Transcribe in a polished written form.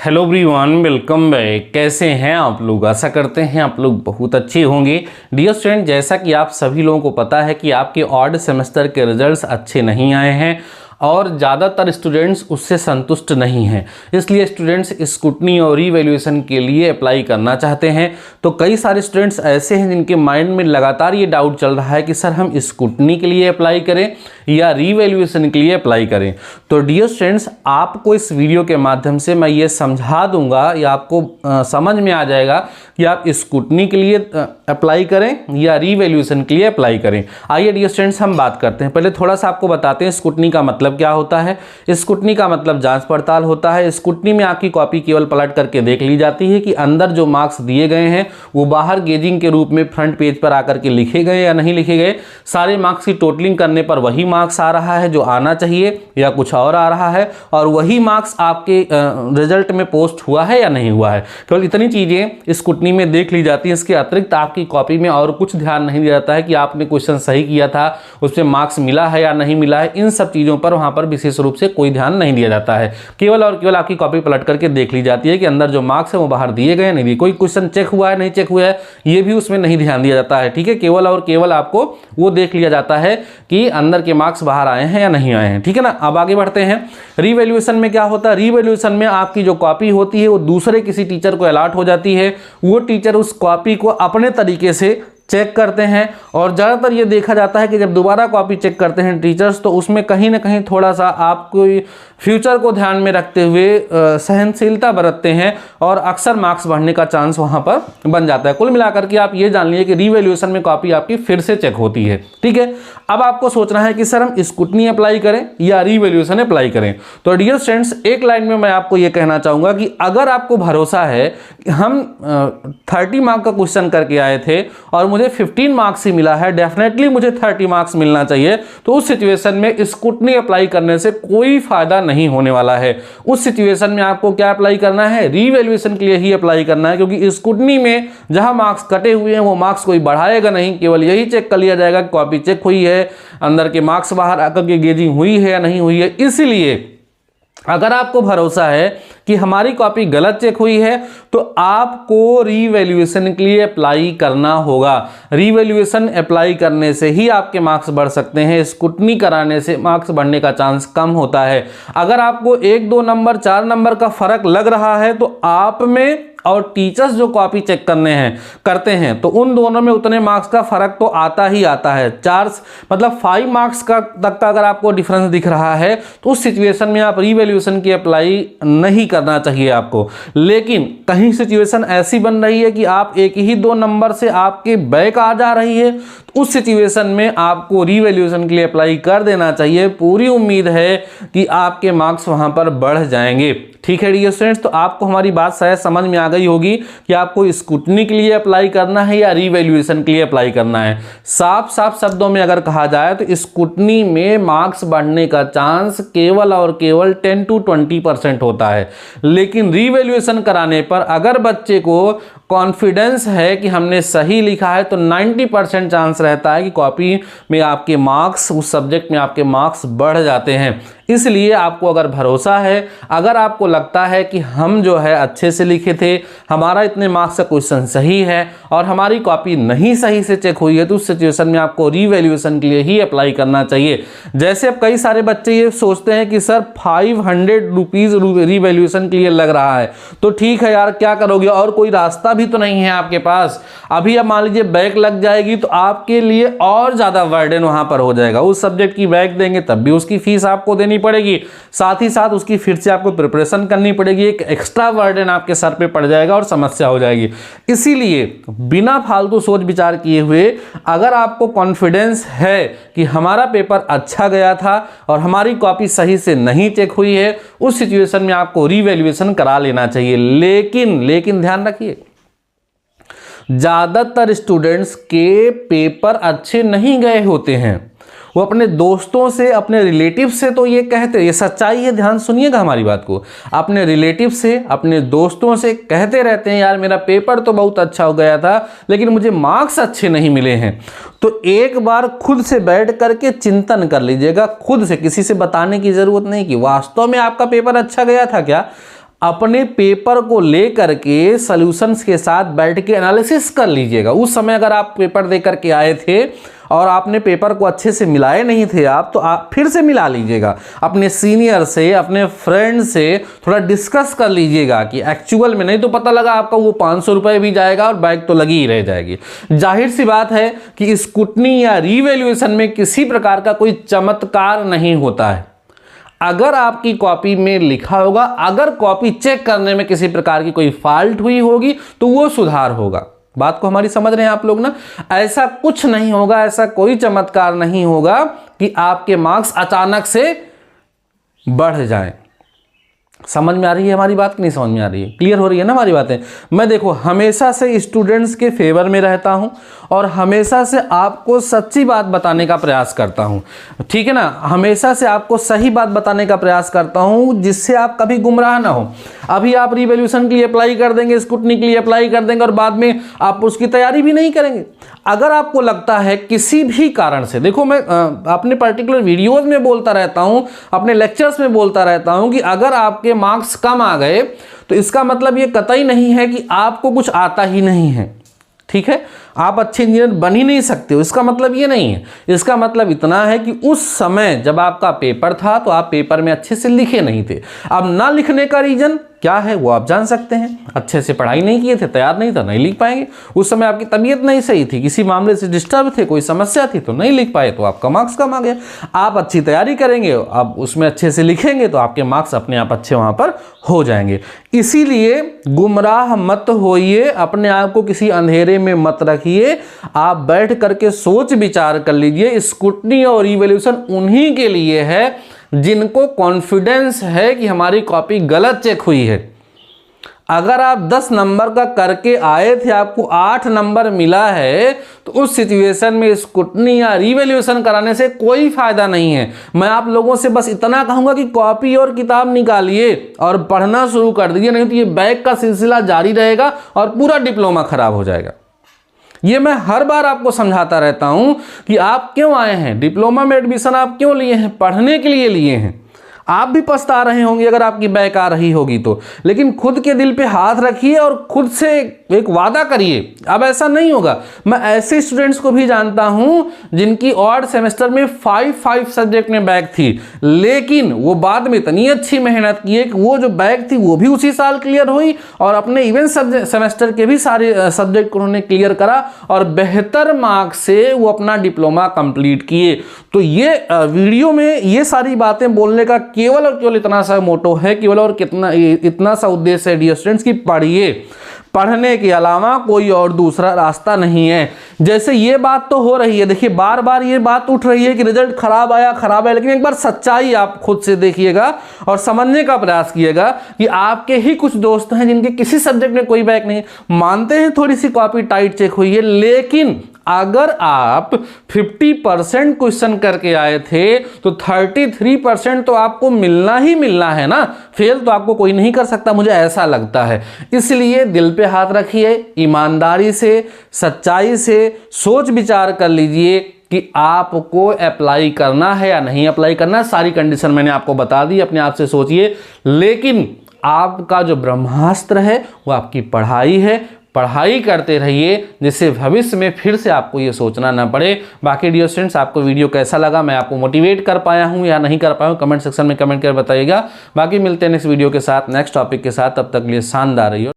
Hello everyone, welcome back. कैसे हैं आप लोग? आशा करते हैं आप लोग बहुत अच्छे होंगे। डियर स्टूडेंट, जैसा कि आप सभी लोगों को पता है कि आपके ऑड सेमेस्टर के रिजल्ट्स अच्छे नहीं आए हैं और ज़्यादातर स्टूडेंट्स उससे संतुष्ट नहीं हैं। इसलिए स्टूडेंट्स स्क्रूटनी और रीवैल्यूएशन के लिए अप्लाई करना चाहते हैं। तो कई सारे स्टूडेंट्स ऐसे हैं जिनके माइंड में लगातार ये डाउट चल रहा है कि सर हम स्क्रूटनी के लिए अप्लाई करें या रीवैल्यूएशन के लिए अप्लाई करें। तो डियर स्टूडेंट्स, आपको इस वीडियो के माध्यम से मैं ये समझा दूंगा या आपको समझ में आ जाएगा कि आप स्क्रूटनी के लिए अप्लाई करें या रीवैल्यूएशन के लिए अप्लाई करें। आइए डियर स्टूडेंट्स, हम बात करते हैं। पहले थोड़ा सा आपको बताते हैं स्क्रूटनी का मतलब क्या होता है। स्क्रूटनी का मतलब जांच पड़ताल होता है। स्क्रूटनी में आपकी कॉपी केवल पलट करके देख ली जाती है कि अंदर जो मार्क्स दिए गए हैं वो बाहर गेजिंग के रूप में फ्रंट पेज पर आकर के लिखे गए या नहीं लिखे गए। सारे मार्क्स की टोटलिंग करने पर वही मार्क्स आ रहा है जो आना चाहिए या कुछ और आ रहा है, और वही मार्क्स आपके रिजल्ट में पोस्ट हुआ है या नहीं हुआ है। केवल इतनी चीजें स्क्रूटनी में देख ली जाती है। इसके अतिरिक्त आपकी कॉपी में और कुछ ध्यान नहीं दिया जाता है कि आपने क्वेश्चन सही किया था, उसमें मार्क्स मिला है या नहीं मिला है। इन सब चीजों पर वहां पर विशेष रूप से कोई ध्यान नहीं दिया जाता है। केवल और केवल आपकी कॉपी पलट करके देख ली जाती है कि अंदर जो मार्क्स है वो बाहर दिए गए नहीं दिए, कोई क्वेश्चन चेक हुआ है नहीं चेक हुआ है ये भी उसमें नहीं ध्यान दिया जाता है। ठीक है, केवल और केवल आपको वो देख लिया जाता है कि अंदर के मार्क्स बाहर आए हैं या नहीं आए हैं। ठीक है ना। अब आगे बढ़ते हैं। रीवैल्यूएशन में क्या होता है? रीवैल्यूएशन में आपकी जो कॉपी होती है वो दूसरे किसी टीचर को अलॉट हो जाती है। वो टीचर उस कॉपी को अपने तरीके से चेक करते हैं, और ज़्यादातर ये देखा जाता है कि जब दोबारा कॉपी चेक करते हैं टीचर्स तो उसमें कहीं ना कहीं थोड़ा सा आपको फ्यूचर को ध्यान में रखते हुए सहनशीलता बरतते हैं और अक्सर मार्क्स बढ़ने का चांस वहाँ पर बन जाता है। कुल मिलाकर के आप ये जान लीजिए कि रीवैल्यूएशन में कॉपी आपकी फिर से चेक होती है। ठीक है, अब आपको सोचना है कि सर हम स्क्रूटनी अप्लाई करें या रीवैल्यूएशन अप्लाई करें। तो डियर स्टूडेंट्स, एक लाइन में मैं आपको ये कहना चाहूँगा कि अगर आपको भरोसा है कि हम 30 मार्क का क्वेश्चन करके आए थे और मुझे 15 मार्क्स ही मिला है, डेफिनेटली मुझे 30 मार्क्स मिलना चाहिए, तो उस सिचुएशन में स्क्रूटनी अप्लाई करने से कोई फायदा नहीं होने वाला है। उस सिचुएशन में आपको क्या अप्लाई करना है? रीवैल्यूएशन के लिए ही अप्लाई करना है, क्योंकि स्क्रूटनी में जहां मार्क्स कटे हुए हैं वो मार्क्स कोई बढ़ाएगा नहीं। केवल यही चेक कर लिया जाएगा कि कॉपी चेक हुई है, अंदर के मार्क्स बाहर आकर के गेजिंग हुई है या नहीं हुई है। इसलिए अगर आपको भरोसा है कि हमारी कॉपी गलत चेक हुई है तो आपको रीवैल्यूएशन के लिए अप्लाई करना होगा। रीवैल्यूएशन अप्लाई करने से ही आपके मार्क्स बढ़ सकते हैं। स्क्रूटनी कराने से मार्क्स बढ़ने का चांस कम होता है। अगर आपको 1-2 नंबर 4 नंबर का फर्क लग रहा है तो आप में और टीचर्स जो कॉपी चेक करते हैं तो उन दोनों में उतने मार्क्स का फर्क तो आता ही आता है। 5 मार्क्स का तक का अगर आपको डिफरेंस दिख रहा है तो उस सिचुएशन में आप रीवैल्यूएशन की अप्लाई नहीं करना चाहिए आपको। लेकिन कहीं सिचुएशन ऐसी बन रही है कि आप 1-2 नंबर से आपके बैक आ जा रही है, तो उस सिचुएशन में आपको रीवैल्यूएशन के लिए अप्लाई कर देना चाहिए। पूरी उम्मीद है कि आपके मार्क्स वहां पर बढ़ जाएंगे। ठीक है डियर स्टूडेंट्स, तो आपको हमारी बात शायद समझ में आ गई होगी कि आपको स्क्रूटनी के लिए अप्लाई करना है या रीवैल्यूएशन के लिए अप्लाई करना है। साफ साफ शब्दों में अगर कहा जाए तो स्क्रूटनी में मार्क्स बढ़ने का चांस केवल और केवल 10 to 20% होता है। लेकिन रीवैल्यूएशन कराने पर अगर बच्चे को कॉन्फिडेंस है कि हमने सही लिखा है तो 90% चांस रहता है कि कॉपी में आपके मार्क्स, उस सब्जेक्ट में आपके मार्क्स बढ़ जाते हैं। इसलिए आपको अगर भरोसा है, अगर आपको लगता है कि हम जो है अच्छे से लिखे थे, हमारा इतने मार्क्स का क्वेश्चन सही है और हमारी कॉपी नहीं सही से चेक हुई है, तो उस सिचुएशन में आपको रीवैल्यूएशन के लिए ही अप्लाई करना चाहिए। जैसे अब कई सारे बच्चे ये सोचते हैं कि सर 500 रुपीज रीवैल्यूएशन के लिए लग रहा है, तो ठीक है यार क्या करोगे, और कोई रास्ता भी तो नहीं है आपके पास। अभी अब मान लीजिए बैक लग जाएगी तो आपके लिए और ज्यादा बर्डन वहां पर हो जाएगा। उस सब्जेक्ट की बैक देंगे तब भी उसकी फीस आपको देनी पड़ेगी, साथ ही साथ उसकी फिर से आपको प्रिपरेशन करनी पड़ेगी। एक एक्स्ट्रा बर्डन आपके सर पे पड़ जाएगा और समस्या हो जाएगी। इसीलिए बिना फालतू सोच विचार किए हुए अगर आपको कॉन्फिडेंस है कि हमारा पेपर अच्छा गया था और हमारी कॉपी सही से नहीं चेक हुई है, उस सिचुएशन में आपको रीवैल्यूएशन करा लेना चाहिए। लेकिन ध्यान रखिए, ज्यादातर स्टूडेंट्स के पेपर अच्छे नहीं गए होते हैं। वो अपने दोस्तों से, अपने रिलेटिव से तो ये कहते, ये सच्चाई है, ध्यान सुनिएगा हमारी बात को, अपने रिलेटिव से, अपने दोस्तों से कहते रहते हैं यार मेरा पेपर तो बहुत अच्छा हो गया था लेकिन मुझे मार्क्स अच्छे नहीं मिले हैं। तो एक बार खुद से बैठ करके चिंतन कर लीजिएगा, खुद से, किसी से बताने की जरूरत नहीं कि वास्तव में आपका पेपर अच्छा गया था क्या। अपने पेपर को लेकर के सॉल्यूशंस के साथ बैठ के एनालिसिस कर लीजिएगा। उस समय अगर आप पेपर दे करके आए थे और आपने पेपर को अच्छे से मिलाए नहीं थे आप, तो आप फिर से मिला लीजिएगा, अपने सीनियर से, अपने फ्रेंड से थोड़ा डिस्कस कर लीजिएगा कि एक्चुअल में, नहीं तो पता लगा आपका वो 500 रुपये भी जाएगा और बैग तो लगी ही रह जाएगी। जाहिर सी बात है कि स्क्रूटनी या रीवैल्यूएशन में किसी प्रकार का कोई चमत्कार नहीं होता है। अगर आपकी कॉपी में लिखा होगा, अगर कॉपी चेक करने में किसी प्रकार की कोई फॉल्ट हुई होगी तो वो सुधार होगा। बात को हमारी समझ रहे हैं आप लोग ना? ऐसा कुछ नहीं होगा, ऐसा कोई चमत्कार नहीं होगा कि आपके मार्क्स अचानक से बढ़ जाएं। समझ में आ रही है हमारी बात कि नहीं समझ में आ रही है? क्लियर हो रही है ना हमारी बातें? मैं देखो हमेशा से स्टूडेंट्स के फेवर में रहता हूं और हमेशा से आपको सच्ची बात बताने का प्रयास करता हूं, ठीक है ना? हमेशा से आपको सही बात बताने का प्रयास करता हूं जिससे आप कभी गुमराह ना हो। अभी आप रिवैल्यूएशन के लिए अप्लाई कर देंगे, स्क्रूटनी के लिए अप्लाई कर देंगे और बाद में आप उसकी तैयारी भी नहीं करेंगे। अगर आपको लगता है किसी भी कारण से, देखो मैं अपने पर्टिकुलर वीडियोज में बोलता रहता हूं, अपने लेक्चर्स में बोलता रहता हूं कि अगर आपके मार्क्स कम आ गए तो इसका मतलब ये कतई नहीं है कि आपको कुछ आता ही नहीं है, ठीक है? आप अच्छे इंजीनियर बन ही नहीं सकते हो, इसका मतलब ये नहीं है। इसका मतलब इतना है कि उस समय जब आपका पेपर था तो आप पेपर में अच्छे से लिखे नहीं थे। अब ना लिखने का रीजन क्या है वो आप जान सकते हैं। अच्छे से पढ़ाई नहीं किए थे, तैयार नहीं था, नहीं लिख पाएंगे। उस समय आपकी तबीयत नहीं सही थी, किसी मामले से डिस्टर्ब थे, कोई समस्या थी तो नहीं लिख पाए, तो आपका मार्क्स कम आ गया। आप अच्छी तैयारी करेंगे, आप उसमें अच्छे से लिखेंगे तो आपके मार्क्स अपने आप अच्छे वहां पर हो जाएंगे। इसीलिए गुमराह मत होइए, अपने आप को किसी अंधेरे में मत रखिए। आप बैठ करके सोच विचार कर लीजिए। स्क्रूटनी और रिवैल्यूएशन उन्हीं के लिए है जिनको कॉन्फिडेंस है कि हमारी कॉपी गलत चेक हुई है। अगर आप 10 नंबर का करके आए थे, आपको 8 नंबर मिला है, तो उस सिचुएशन में स्क्रूटनी या रिवैल्यूएशन कराने से कोई फायदा नहीं है। मैं आप लोगों से बस इतना कहूंगा कि कॉपी और किताब निकालिए और पढ़ना शुरू कर दीजिए, नहीं तो ये बैक का सिलसिला जारी रहेगा और पूरा डिप्लोमा खराब हो जाएगा। ये मैं हर बार आपको समझाता रहता हूं कि आप क्यों आए हैं डिप्लोमा में, एडमिशन आप क्यों लिए हैं? पढ़ने के लिए लिए हैं। आप भी पछता रहे होंगे अगर आपकी बैक आ रही होगी तो, लेकिन खुद के दिल पे हाथ रखिए और खुद से एक वादा करिए, अब ऐसा नहीं होगा। मैं ऐसे स्टूडेंट्स को भी जानता हूं जिनकी ऑड सेमेस्टर में 5 सब्जेक्ट में बैक थी, लेकिन वो बाद में इतनी अच्छी मेहनत की कि वो जो बैक थी वो भी उसी साल क्लियर हुई और अपने इवेंट सेमेस्टर के भी सारे सब्जेक्ट को उन्होंने क्लियर करा और बेहतर मार्क्स से वो अपना डिप्लोमा कंप्लीट किए। तो ये वीडियो में ये सारी बातें बोलने का केवल और केवल इतना सा मोटो है, केवल और इतना सा उद्देश्य है डियर स्टूडेंट्स की पढ़िए। पढ़ने के अलावा कोई और दूसरा रास्ता नहीं है। जैसे ये बात तो हो रही है, देखिए बार बार ये बात उठ रही है कि रिजल्ट खराब आया, लेकिन एक बार सच्चाई आप खुद से देखिएगा और समझने का प्रयास कीजिएगा कि आपके ही कुछ दोस्त हैं जिनके किसी सब्जेक्ट में कोई बैक नहीं। मानते हैं थोड़ी सी कॉपी टाइट चेक हुई है, लेकिन अगर आप 50% क्वेश्चन करके आए थे तो 33% तो आपको मिलना ही मिलना है ना। फेल तो आपको कोई नहीं कर सकता, मुझे ऐसा लगता है। इसलिए दिल पे हाथ रखिए, ईमानदारी से, सच्चाई से सोच विचार कर लीजिए कि आपको अप्लाई करना है या नहीं अप्लाई करना। सारी कंडीशन मैंने आपको बता दी, अपने आप से सोचिए। लेकिन आपका जो ब्रह्मास्त्र है वो आपकी पढ़ाई है। पढ़ाई करते रहिए जिससे भविष्य में फिर से आपको ये सोचना ना पड़े। बाकी डियर स्टूडेंट्स, आपको वीडियो कैसा लगा, मैं आपको मोटिवेट कर पाया हूँ या नहीं कर पाया हूँ, कमेंट सेक्शन में कमेंट कर बताइएगा। बाकी मिलते हैं नेक्स्ट वीडियो के साथ, नेक्स्ट टॉपिक के साथ। तब तक के लिए शानदार रहिए।